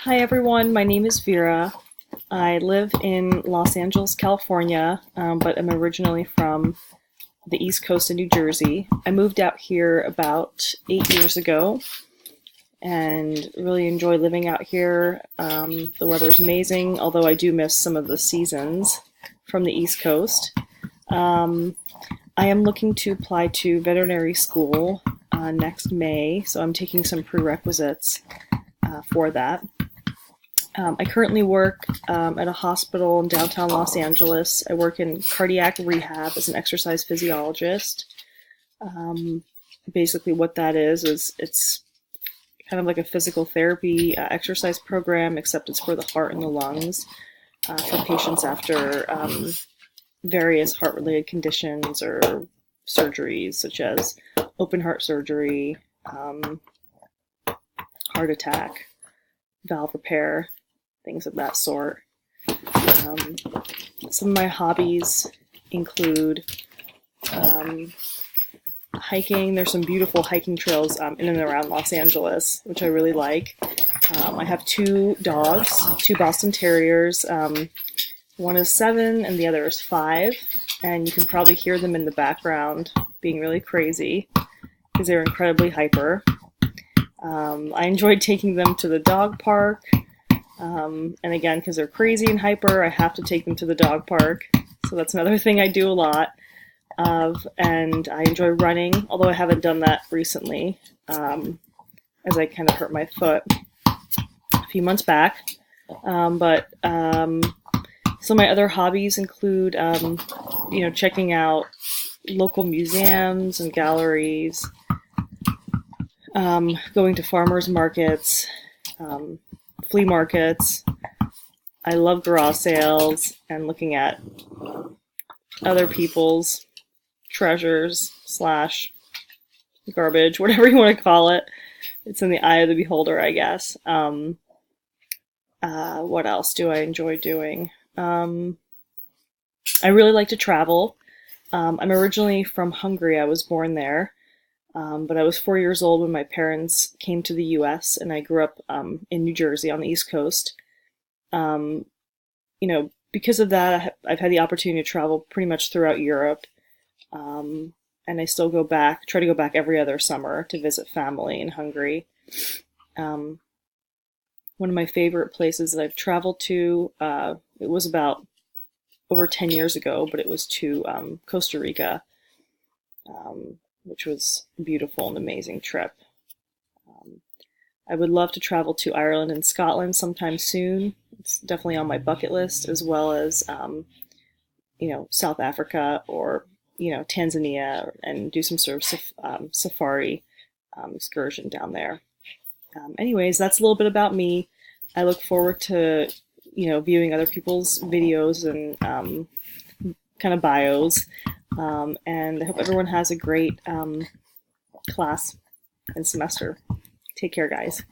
Hi everyone, my name is Vera. I live in Los Angeles, California, but I'm originally from the East Coast of New Jersey. I moved out here about 8 years ago and really enjoy living out here. The weather is amazing, although I do miss some of the seasons from the East Coast. Um, I am looking to apply to veterinary school next May, so I'm taking some prerequisites for that. I currently work at a hospital in downtown Los Angeles. I work in cardiac rehab as an exercise physiologist. Um, Basically, what that is it's kind of like a physical therapy exercise program, except it's for the heart and the lungs for patients after various heart-related conditions or surgeries, such as open heart surgery, heart attack, valve repair, things of that sort. Um, some of my hobbies include hiking. There's some beautiful hiking trails in and around Los Angeles, which I really like. I have two dogs, two Boston Terriers. One is 7 and the other is 5, and you can probably hear them in the background being really crazy because they're incredibly hyper. I enjoyed taking them to the dog park. And again, because they're crazy and hyper, I have to take them to the dog park. So that's another thing I do a lot of. And I enjoy running, although I haven't done that recently, as I kind of hurt my foot a few months back. But some of my other hobbies include, checking out local museums and galleries, going to farmers markets, flea markets. I love garage sales and looking at other people's treasures slash garbage, whatever you want to call it. It's in the eye of the beholder, I guess. What else do I enjoy doing? I really like to travel. I'm originally from Hungary. I was born there. But I was 4 years old when my parents came to the US, and I grew up in New Jersey on the East Coast. Um, because of that, I've had the opportunity to travel pretty much throughout Europe. And I still try to go back every other summer to visit family in Hungary. Um, One of my favorite places that I've traveled to, it was about over 10 years ago, but it was to Costa Rica. Which was a beautiful and amazing trip. Um, I would love to travel to Ireland and Scotland sometime soon. It's definitely on my bucket list, as well as South Africa or Tanzania, and do some sort of safari excursion down there. Anyways, that's a little bit about me. I look forward to viewing other people's videos and kind of bios. And I hope everyone has a great class and semester. Take care, guys.